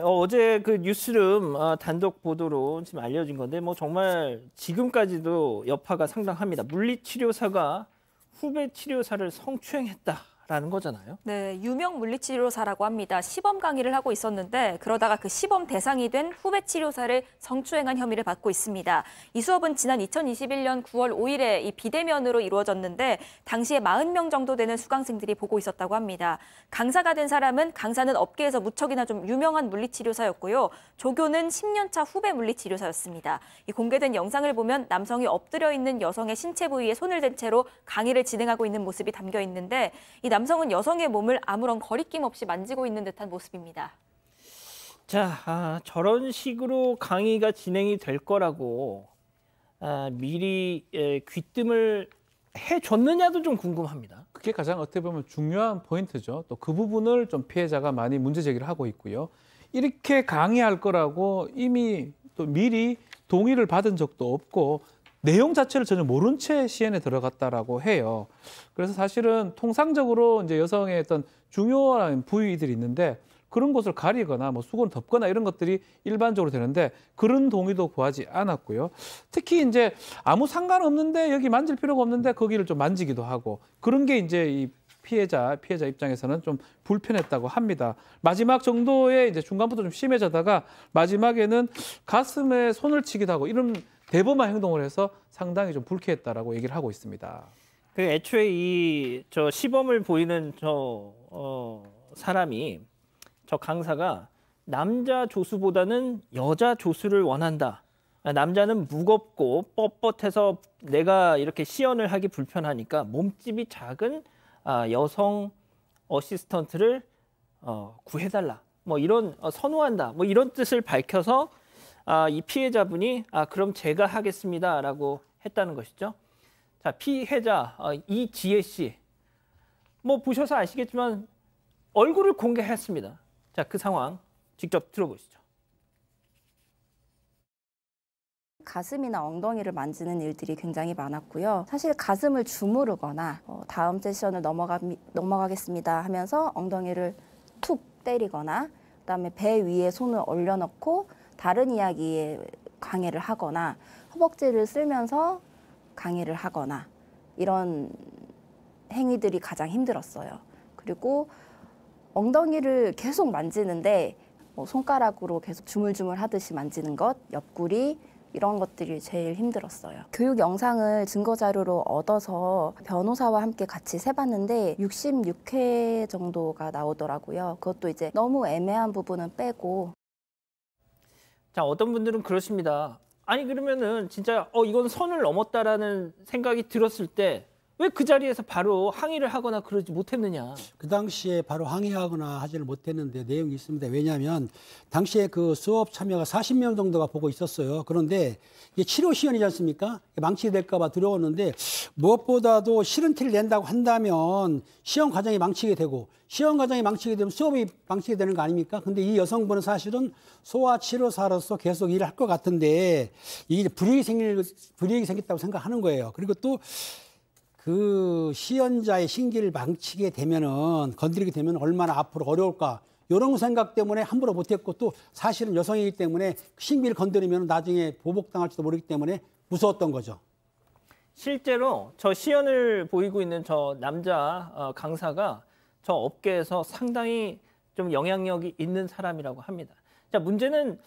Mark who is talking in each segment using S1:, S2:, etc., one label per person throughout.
S1: 어제 그 뉴스룸 단독 보도로 지금 알려진 건데 뭐 정말 지금까지도 여파가 상당합니다. 물리치료사가 후배 치료사를 성추행했다라는 거잖아요.
S2: 네, 유명 물리치료사라고 합니다. 시범 강의를 하고 있었는데 그러다가 그 시범 대상이 된 후배 치료사를 성추행한 혐의를 받고 있습니다. 이 수업은 지난 2021년 9월 5일에 이 비대면으로 이루어졌는데 당시에 40명 정도 되는 수강생들이 보고 있었다고 합니다. 강사가 된 사람은 강사는 업계에서 무척이나 좀 유명한 물리치료사였고요. 조교는 10년 차 후배 물리치료사였습니다. 이 공개된 영상을 보면 남성이 엎드려 있는 여성의 신체 부위에 손을 댄 채로 강의를 진행하고 있는 모습이 담겨 있는데 이 남성은 여성의 몸을 아무런 거리낌 없이 만지고 있는 듯한 모습입니다.
S1: 자, 저런 식으로 강의가 진행이 될 거라고 미리 귀뜸을 해줬느냐도 좀 궁금합니다.
S3: 그게 가장 어떻게 보면 중요한 포인트죠. 또 그 부분을 좀 피해자가 많이 문제 제기를 하고 있고요. 이렇게 강의할 거라고 이미 또 미리 동의를 받은 적도 없고 내용 자체를 전혀 모른 채 시연에 들어갔다라고 해요. 그래서 사실은 통상적으로 이제 여성의 어떤 중요한 부위들이 있는데 그런 곳을 가리거나 뭐 수건을 덮거나 이런 것들이 일반적으로 되는데 그런 동의도 구하지 않았고요. 특히 이제 아무 상관없는데 여기 만질 필요가 없는데 거기를 좀 만지기도 하고 그런 게 이제 이 피해자 입장에서는 좀 불편했다고 합니다. 마지막 정도의 이제 중간부터 좀 심해졌다가 마지막에는 가슴에 손을 치기도 하고 이런 대범한 행동을 해서 상당히 좀 불쾌했다라고 얘기를 하고 있습니다.
S1: 그 애초에 저 시범을 보이는 사람이 저 강사가 남자 조수보다는 여자 조수를 원한다. 남자는 무겁고 뻣뻣해서 내가 이렇게 시연을 하기 불편하니까 몸집이 작은 여성 어시스턴트를 구해달라. 뭐 이런 선호한다. 뭐 이런 뜻을 밝혀서 이 피해자분이 그럼 제가 하겠습니다라고 했다는 것이죠. 자, 피해자 이지혜 씨. 뭐 보셔서 아시겠지만 얼굴을 공개했습니다. 자, 그 상황 직접 들어보시죠.
S4: 가슴이나 엉덩이를 만지는 일들이 굉장히 많았고요. 사실 가슴을 주무르거나 다음 세션을 넘어가겠습니다 하면서 엉덩이를 툭 때리거나 그다음에 배 위에 손을 올려놓고 다른 이야기에 강의를 하거나 허벅지를 쓸면서 강의를 하거나 이런 행위들이 가장 힘들었어요. 그리고 엉덩이를 계속 만지는데 손가락으로 계속 주물주물 하듯이 만지는 것, 옆구리 이런 것들이 제일 힘들었어요. 교육 영상을 증거자료로 얻어서 변호사와 함께 같이 세봤는데 66회 정도가 나오더라고요. 그것도 이제 너무 애매한 부분은 빼고.
S1: 자, 어떤 분들은 그러십니다. 아니 그러면은 진짜 이건 선을 넘었다라는 생각이 들었을 때 왜 그 자리에서 바로 항의를 하거나 그러지 못했느냐.
S5: 그 당시에 바로 항의하거나 하지를 못했는데 내용이 있습니다. 왜냐하면 당시에 그 수업 참여가 40명 정도가 보고 있었어요. 그런데 이게 치료 시연이지 않습니까? 망치될까 봐 두려웠는데 무엇보다도 싫은 티를 낸다고 한다면 시험 과정이 망치게 되고 시험 과정이 망치게 되면 수업이 망치게 되는 거 아닙니까? 근데 이 여성분은 사실은 소아치료사로서 계속 일을 할 것 같은데 이게 불이익이 생겼다고 생각하는 거예요. 그리고 또 그 시연자의 신기를 망치게 되면은 건드리게 되면 얼마나 앞으로 어려울까 이런 생각 때문에 함부로 못했고 또 사실은 여성이기 때문에 신기를 건드리면 나중에 보복당할지도 모르기 때문에 무서웠던 거죠.
S1: 실제로 저 시연을 보이고 있는 저 남자 강사가 저 업계에서 상당히 좀 영향력이 있는 사람이라고 합니다. 자, 문제는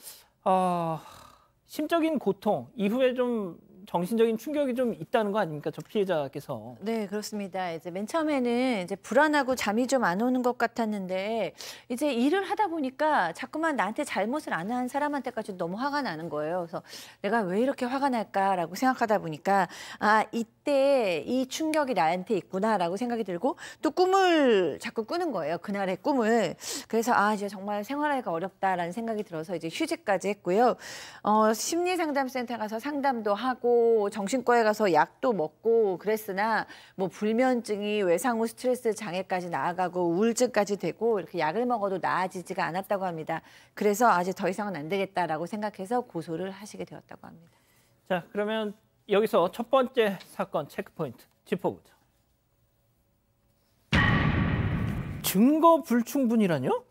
S1: 심적인 고통 이후에 좀 정신적인 충격이 좀 있다는 거 아닙니까? 저 피해자께서.
S6: 네, 그렇습니다. 이제 맨 처음에는 이제 불안하고 잠이 좀 안 오는 것 같았는데 이제 일을 하다 보니까 자꾸만 나한테 잘못을 안 한 사람한테까지 너무 화가 나는 거예요. 그래서 내가 왜 이렇게 화가 날까라고 생각하다 보니까 이때 이 충격이 나한테 있구나라고 생각이 들고 또 꿈을 자꾸 꾸는 거예요. 그날의 꿈을. 그래서 이제 정말 생활하기가 어렵다라는 생각이 들어서 이제 휴직까지 했고요. 심리상담센터 가서 상담도 하고 정신과에 가서 약도 먹고 그랬으나 뭐 불면증이 외상후 스트레스 장애까지 나아가고 우울증까지 되고 이렇게 약을 먹어도 나아지지가 않았다고 합니다. 그래서 이제 더 이상은 안 되겠다라고 생각해서 고소를 하시게 되었다고 합니다.
S1: 자, 그러면 여기서 첫 번째 사건 체크포인트 짚어보죠. 증거 불충분이라뇨?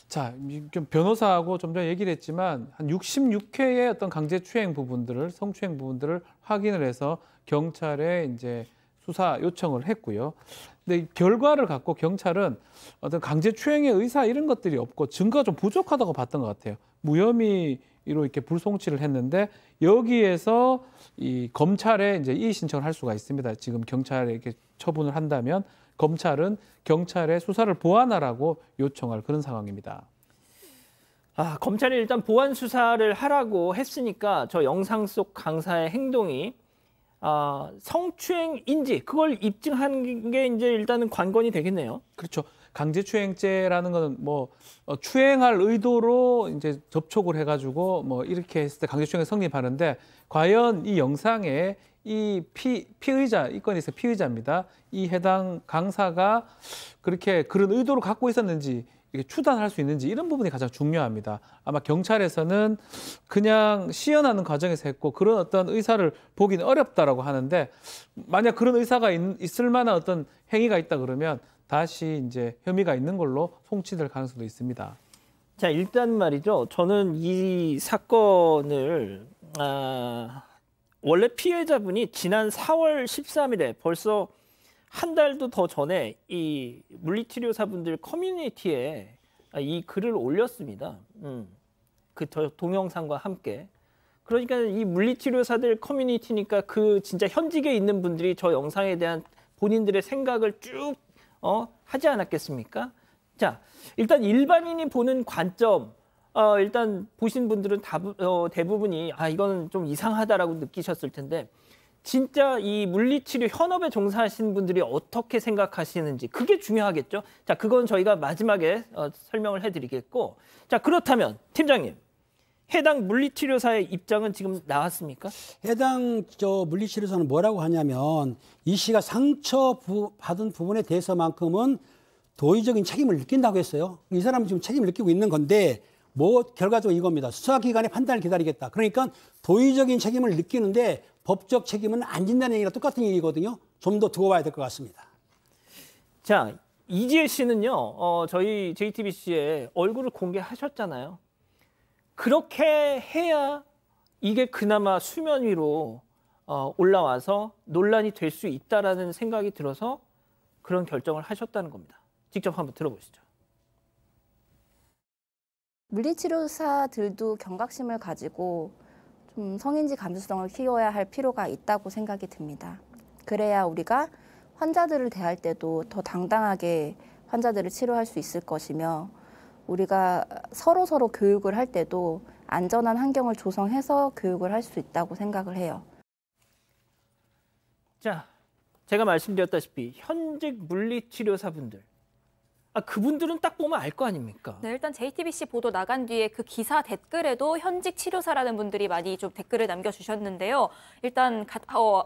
S3: 자, 좀 변호사하고 좀 전에 얘기를 했지만 한 66회의 어떤 강제추행 부분들을 성추행 부분들을 확인을 해서 경찰에 이제 수사 요청을 했고요. 근데 결과를 갖고 경찰은 어떤 강제추행의 의사 이런 것들이 없고 증거가 좀 부족하다고 봤던 것 같아요. 무혐의로 이렇게 불송치를 했는데 여기에서 이 검찰에 이제 이의 신청을 할 수가 있습니다. 지금 경찰에 이렇게 처분을 한다면 검찰은 경찰의 수사를 보완하라고 요청할 그런 상황입니다.
S1: 검찰이 일단 보완 수사를 하라고 했으니까 저 영상 속 강사의 행동이 성추행인지 그걸 입증하는 게 이제 일단은 관건이 되겠네요.
S3: 그렇죠. 강제추행죄라는 거는 뭐 추행할 의도로 이제 접촉을 해가지고 뭐 이렇게 했을 때 강제추행이 성립하는데 과연 이 영상에 이 피의자, 이 건에서 피의자입니다. 이 해당 강사가 그렇게 그런 의도를 갖고 있었는지 이게 추단할 수 있는지 이런 부분이 가장 중요합니다. 아마 경찰에서는 그냥 시연하는 과정에서 했고 그런 어떤 의사를 보기는 어렵다라고 하는데 만약 그런 의사가 있을 만한 어떤 행위가 있다 그러면 다시 이제 혐의가 있는 걸로 송치될 가능성도 있습니다.
S1: 자, 일단 말이죠. 저는 이 사건을 원래 피해자분이 지난 4월 13일에 벌써 한 달도 더 전에 이 물리치료사분들 커뮤니티에 이 글을 올렸습니다. 그 동영상과 함께. 그러니까 이 물리치료사들 커뮤니티니까 그 진짜 현직에 있는 분들이 저 영상에 대한 본인들의 생각을 쭉 하지 않았겠습니까? 자, 일단 일반인이 보는 관점, 일단 보신 분들은 대부분이 이건 좀 이상하다라고 느끼셨을 텐데 진짜 이 물리치료 현업에 종사하시는 분들이 어떻게 생각하시는지 그게 중요하겠죠. 자, 그건 저희가 마지막에 설명을 해드리겠고, 자, 그렇다면 팀장님, 해당 물리치료사의 입장은 지금 나왔습니까?
S5: 해당 물리치료사는 뭐라고 하냐면 이 씨가 상처 받은 부분에 대해서만큼은 도의적인 책임을 느낀다고 했어요. 이 사람은 지금 책임을 느끼고 있는 건데 결과적으로 이겁니다. 수사기관의 판단을 기다리겠다. 그러니까 도의적인 책임을 느끼는데 법적 책임은 안 진다는 얘기랑 똑같은 얘기거든요. 좀 더 두고 봐야 될 것 같습니다.
S1: 자, 이지혜 씨는요, 저희 JTBC에 얼굴을 공개하셨잖아요. 그렇게 해야 이게 그나마 수면 위로 올라와서 논란이 될 수 있다라는 생각이 들어서 그런 결정을 하셨다는 겁니다. 직접 한번 들어보시죠.
S4: 물리치료사들도 경각심을 가지고 좀 성인지 감수성을 키워야 할 필요가 있다고 생각이 듭니다. 그래야 우리가 환자들을 대할 때도 더 당당하게 환자들을 치료할 수 있을 것이며 우리가 서로 교육을 할 때도 안전한 환경을 조성해서 교육을 할 수 있다고 생각을 해요.
S1: 자, 제가 말씀드렸다시피 현직 물리치료사분들, 그분들은 딱 보면 알 거 아닙니까?
S2: 네, 일단 JTBC 보도 나간 뒤에 그 기사 댓글에도 현직 치료사라는 분들이 많이 좀 댓글을 남겨주셨는데요. 일단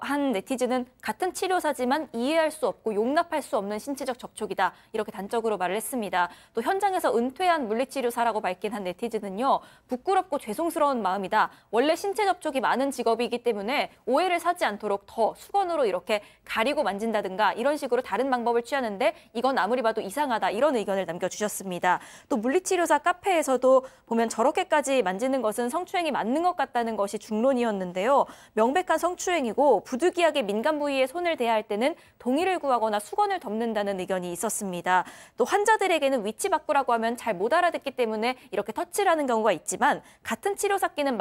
S2: 한 네티즌은 같은 치료사지만 이해할 수 없고 용납할 수 없는 신체적 접촉이다. 이렇게 단적으로 말을 했습니다. 또 현장에서 은퇴한 물리치료사라고 밝힌 한 네티즌은요. 부끄럽고 죄송스러운 마음이다. 원래 신체 접촉이 많은 직업이기 때문에 오해를 사지 않도록 더 수건으로 이렇게 가리고 만진다든가 이런 식으로 다른 방법을 취하는데 이건 아무리 봐도 이상하다. 이런 의견을 남겨주셨습니다. 또 물리치료사 카페에서도 보면 저렇게까지 만지는 것은 성추행이 맞는 것 같다는 것이 중론이었는데요. 명백한 성추행이고 부득이하게 민감 부위에 손을 대야 할 때는 동의를 구하거나 수건을 덮는다는 의견이 있었습니다. 또 환자들에게는 위치 바꾸라고 하면 잘 못 알아듣기 때문에 이렇게 터치를 하는 경우가 있지만 같은 치료사끼리는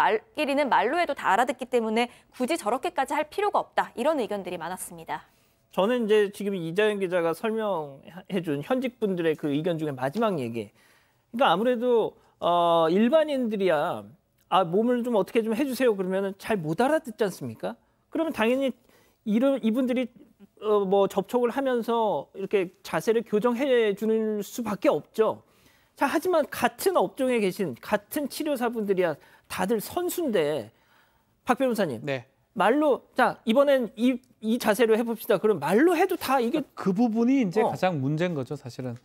S2: 말로 해도 다 알아듣기 때문에 굳이 저렇게까지 할 필요가 없다. 이런 의견들이 많았습니다.
S1: 저는 이제 지금 이자연 기자가 설명해준 현직분들의 그 의견 중에 마지막 얘기. 그러니까 아무래도 일반인들이야 몸을 좀 어떻게 좀 해주세요 그러면은 잘 못 알아듣지 않습니까? 그러면 당연히 이분들이 뭐 접촉을 하면서 이렇게 자세를 교정해 주는 수밖에 없죠. 자, 하지만 같은 업종에 계신 같은 치료사분들이야 다들 선수인데 박 변호사님.
S3: 네.
S1: 말로 자 이번엔 이 자세로 해봅시다. 그럼 말로 해도 다 이게
S3: 그 부분이 이제 가장 문제인 거죠, 사실은.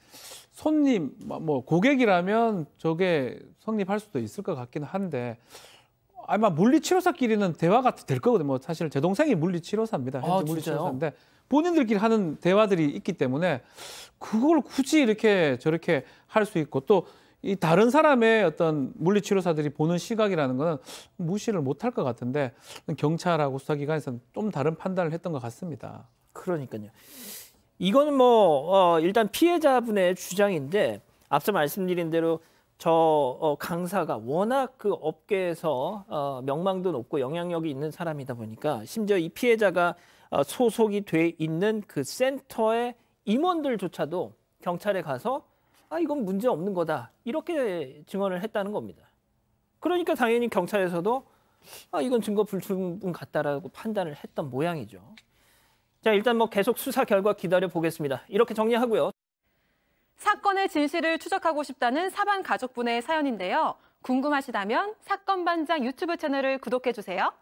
S3: 손님, 뭐 고객이라면 저게 성립할 수도 있을 것 같긴 한데 아마 물리치료사끼리는 대화가 될 거거든요. 뭐 사실 제 동생이 물리치료사입니다. 현재 물리치료사인데 본인들끼리 하는 대화들이 있기 때문에 그걸 굳이 이렇게 저렇게 할 수 있고 또 이 다른 사람의 어떤 물리치료사들이 보는 시각이라는 거는 무시를 못할 것 같은데 경찰하고 수사기관에서는 좀 다른 판단을 했던 것 같습니다.
S1: 그러니까요. 이거는 뭐 일단 피해자분의 주장인데 앞서 말씀드린 대로 저 강사가 워낙 그 업계에서 명망도 높고 영향력이 있는 사람이다 보니까 심지어 이 피해자가 소속이 돼 있는 그 센터의 임원들조차도 경찰에 가서 이건 문제 없는 거다 이렇게 증언을 했다는 겁니다. 그러니까 당연히 경찰에서도 이건 증거 불충분 같다라고 판단을 했던 모양이죠. 자, 일단 뭐 계속 수사 결과 기다려 보겠습니다. 이렇게 정리하고요.
S7: 사건의 진실을 추적하고 싶다는 사반 가족분의 사연인데요. 궁금하시다면 사건반장 유튜브 채널을 구독해 주세요.